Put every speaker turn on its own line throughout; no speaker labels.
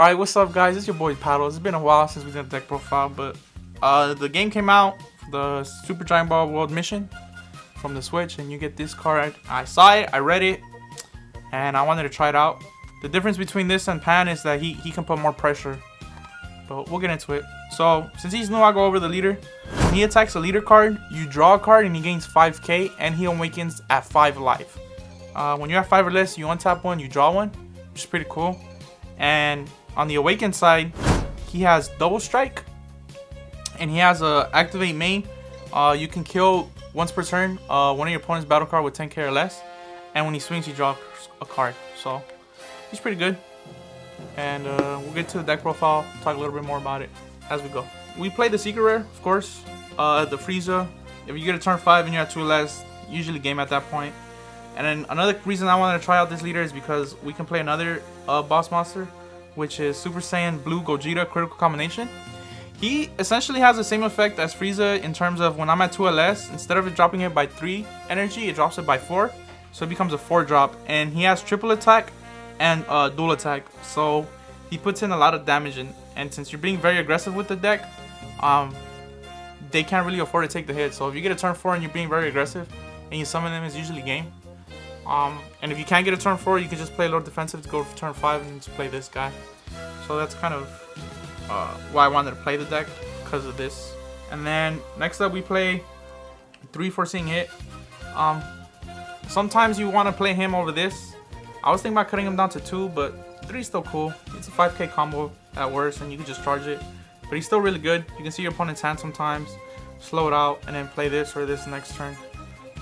Alright, what's up guys? It's your boy Paddles. It's been a while since we did a deck profile, but the game came out, the Super Giant Ball World Mission from the Switch, and you get this card. I saw it, I read it, and I wanted to try it out. The difference between this and Pan is that he can put more pressure, but we'll get into it. So, since he's new, I'll go over the leader. When he attacks a leader card, you draw a card and he gains 5k, and he awakens at 5 life. When you're at 5 or less, you untap one, you draw one, which is pretty cool. And on the awaken side, he has double strike, and he has a activate main. You can kill once per turn one of your opponent's battle card with 10k or less, and when he swings, you draw a card. So he's pretty good. And we'll get to the deck profile, talk a little bit more about it as we go. We play the secret rare, of course, the Frieza. If you get a turn 5 and you have 2 or less, usually game at that point. And then another reason I wanted to try out this leader is because we can play another boss monster, which is Super Saiyan Blue Gogeta critical combination. He essentially has the same effect as Frieza in terms of when I'm at 2 or less, instead of it dropping it by 3 energy, it drops it by 4. So it becomes a 4 drop. And he has triple attack and dual attack. So he puts in a lot of damage in. And since you're being very aggressive with the deck, they can't really afford to take the hit. So if you get a turn 4 and you're being very aggressive and you summon them, it's usually game. And if you can't get a turn 4, you can just play a little defensive to go for turn 5 and just play this guy. So that's kind of why I wanted to play the deck, because of this. And then next up we play 3 foreseeing hit. Sometimes you want to play him over this. I was thinking about cutting him down to 2, but 3 is still cool. It's a 5k combo at worst, and you can just charge it. But he's still really good. You can see your opponent's hand sometimes, slow it out, and then play this or this next turn.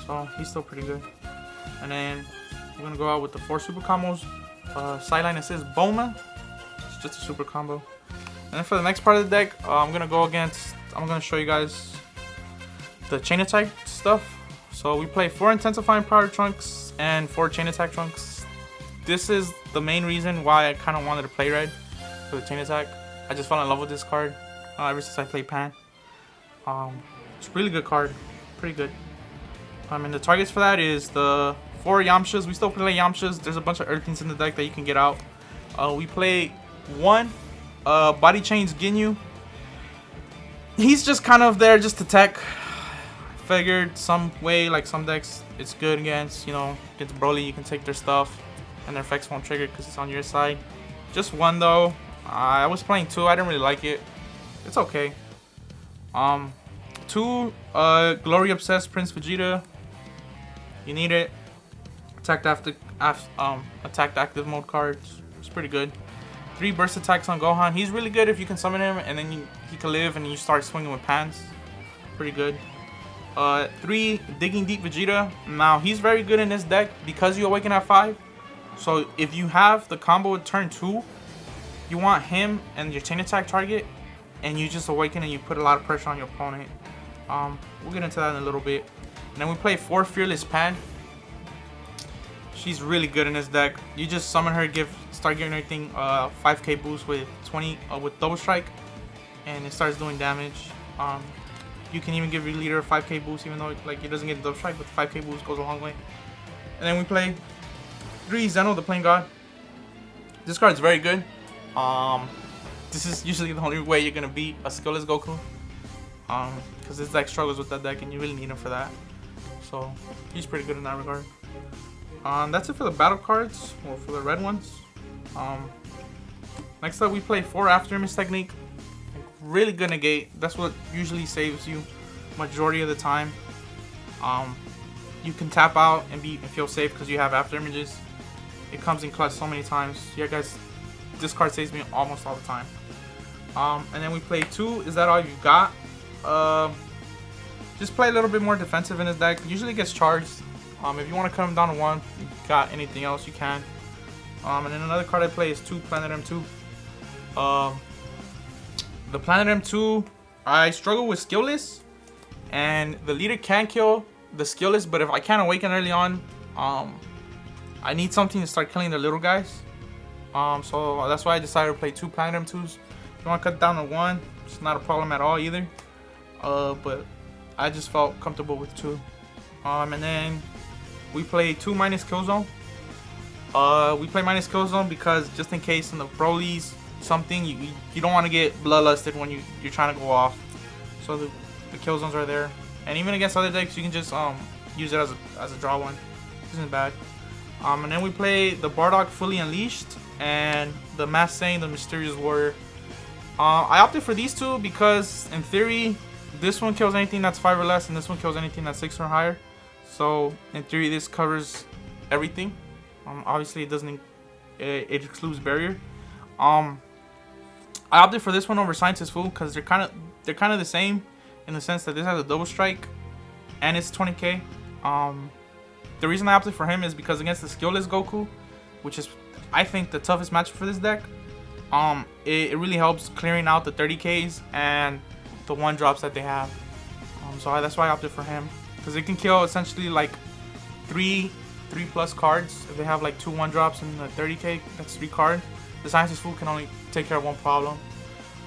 So he's still pretty good. And then we're gonna go out with the 4 super combos. Sideline assist Bowman. It's just a super combo. And then for the next part of the deck, I'm gonna show you guys the chain attack stuff. So we play 4 intensifying power trunks and 4 chain attack trunks. This is the main reason why I kind of wanted to play red for the chain attack. I just fell in love with this card ever since I played Pan. It's a really good card, pretty good. And the targets for that is the 4 Yamchas. We still play Yamchas. There's a bunch of Earthlings in the deck that you can get out. We play 1 Body Chains Ginyu. He's just kind of there just to tech. Figured some way, like some decks, it's good against, against Broly. You can take their stuff and their effects won't trigger because it's on your side. Just 1 though. I was playing 2. I didn't really like it. It's okay. 2 Glory Obsessed Prince Vegeta. You need it. Attacked active mode cards. It's pretty good. 3 burst attacks on Gohan. He's really good if you can summon him and then he can live and you start swinging with pans. Pretty good. 3 Digging Deep Vegeta. Now he's very good in this deck because you awaken at 5. So if you have the combo at turn 2, you want him and your chain attack target, and you just awaken and you put a lot of pressure on your opponent. We'll get into that in a little bit. And then we play 4 Fearless Pan. She's really good in this deck. You just summon her, start giving everything 5k boost with 20 with double strike, and it starts doing damage. You can even give your leader a 5k boost, even though he doesn't get the double strike, but the 5k boost goes a long way. And then we play 3 Zeno, the Plain God. This card is very good. This is usually the only way you're gonna beat a skillless Goku. Because this deck struggles with that deck and you really need him for that. So he's pretty good in that regard. That's it for the battle cards, or for the red ones. Next up we play 4 After Image Technique. Really good negate. That's what usually saves you majority of the time. You can tap out and feel safe because you have After Images. It comes in clutch so many times. Yeah guys, this card saves me almost all the time. And then we play 2 Is That All You Got? Just play a little bit more defensive in this deck. Usually gets charged. If you want to cut him down to 1, you got anything else you can. And then another card I play is 2 Planet M2. The Planet M2, I struggle with skillless, and the leader can kill the skillless, but if I can't awaken early on, I need something to start killing the little guys. So that's why I decided to play 2 Planet M2s. If you want to cut down to 1, it's not a problem at all either. But I just felt comfortable with 2. And then we play 2 minus Killzone. We play minus Killzone because just in case in the Broly's something, you don't want to get bloodlusted when you're trying to go off. So the kill zones are there, and even against other decks, you can just use it as a draw one. This isn't bad. And then we play the Bardock Fully Unleashed and the Mass Saying the Mysterious Warrior. I opted for these two because in theory this one kills anything that's 5 or less, and this one kills anything that's 6 or higher. So in theory this covers everything. Obviously it doesn't. It excludes barrier. I opted for this one over Scientist Fool because they're kind of the same in the sense that this has a double strike and it's 20k. The reason I opted for him is because against the skillless Goku, which is I think the toughest matchup for this deck, it really helps clearing out the 30ks and the 1-drops that they have. So that's why I opted for him, because it can kill essentially like 3+ cards. If they have like 2 1-drops and a 30k, that's 3 cards. The Scientist Fool can only take care of 1 problem.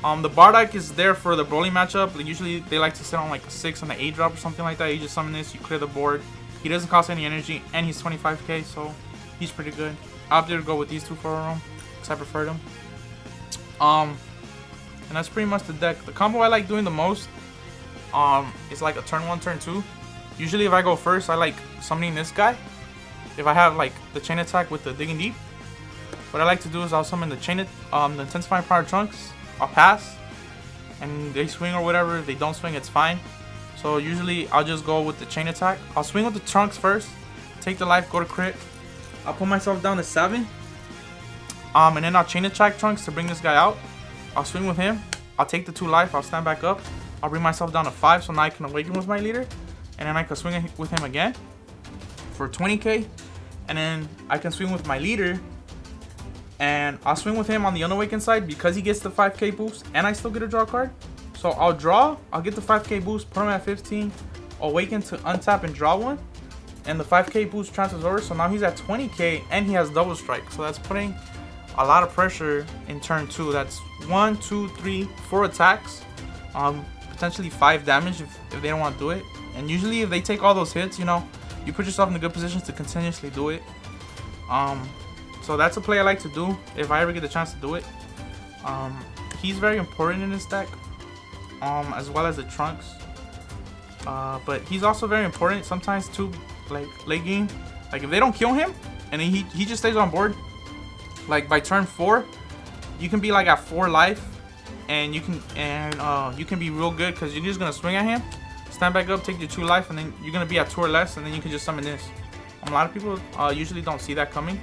The Bardock is there for the Broly matchup. Like, usually they like to sit on like a 6 and an 8-drop or something like that. You just summon this, you clear the board. He doesn't cost any energy, and he's 25k, so he's pretty good. I opted to go with these two for him because I preferred them. And that's pretty much the deck. The combo I like doing the most is like a turn 1, turn 2. Usually if I go first, I like summoning this guy. If I have like the chain attack with the Digging Deep, what I like to do is I'll summon the the Intensifying Power Trunks. I'll pass, and they swing or whatever. If they don't swing, it's fine. So usually I'll just go with the chain attack. I'll swing with the Trunks first, take the life, go to crit. I'll put myself down to 7. And then I'll chain attack Trunks to bring this guy out. I'll swing with him. I'll take the 2 life. I'll stand back up. I'll bring myself down to 5, so now I can awaken with my leader. And then I can swing with him again for 20k. And then I can swing with my leader. And I'll swing with him on the unawakened side because he gets the 5k boost and I still get a draw card. So I'll draw, I'll get the 5k boost, put him at 15, awaken to untap and draw 1. And the 5k boost transfers over, so now he's at 20k and he has double strike. So that's putting a lot of pressure in turn 2. That's 1, 2, 3, 4 attacks. Potentially 5 damage if they don't want to do it. And usually if they take all those hits, you know, you put yourself in a good position to continuously do it. So that's a play I like to do if I ever get the chance to do it. He's very important in this deck, as well as the Trunks. But he's also very important sometimes too, like late game. Like if they don't kill him and he just stays on board, like by turn 4, you can be like at 4 life, and you can be real good because you're just gonna swing at him, stand back up, take your 2 life, and then you're gonna be at 2 or less, and then you can just summon this. A lot of people usually don't see that coming.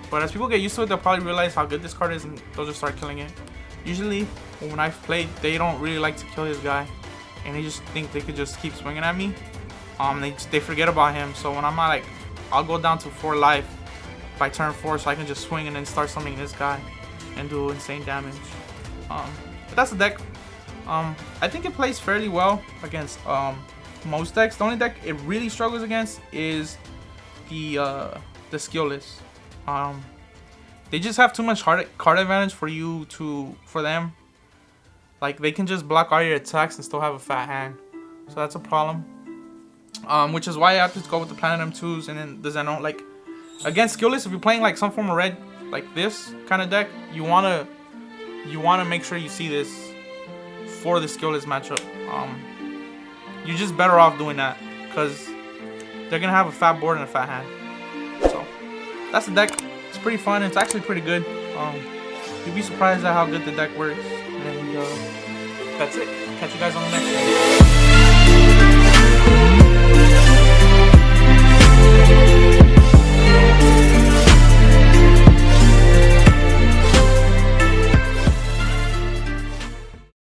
But as people get used to it, they'll probably realize how good this card is, and they'll just start killing it. Usually, when I've played, they don't really like to kill this guy, and they just think they could just keep swinging at me. They forget about him. So when I'm like, I'll go down to 4 life by turn 4, so I can just swing and then start summoning this guy and do insane damage. But that's the deck. I think it plays fairly well against most decks. The only deck it really struggles against is the skillless. They just have too much card advantage for them. Like they can just block all your attacks and still have a fat hand, so that's a problem. Which is why I have to go with the Platinum 2s and then the Xenon. Like against skillless, if you're playing like some form of red, like this kind of deck, you wanna make sure you see this for the skillless matchup. You're just better off doing that because they're gonna have a fat board and a fat hand. So that's the deck. It's pretty fun. It's actually pretty good. You'd be surprised at how good the deck works. And that's it. Catch you guys on the next one.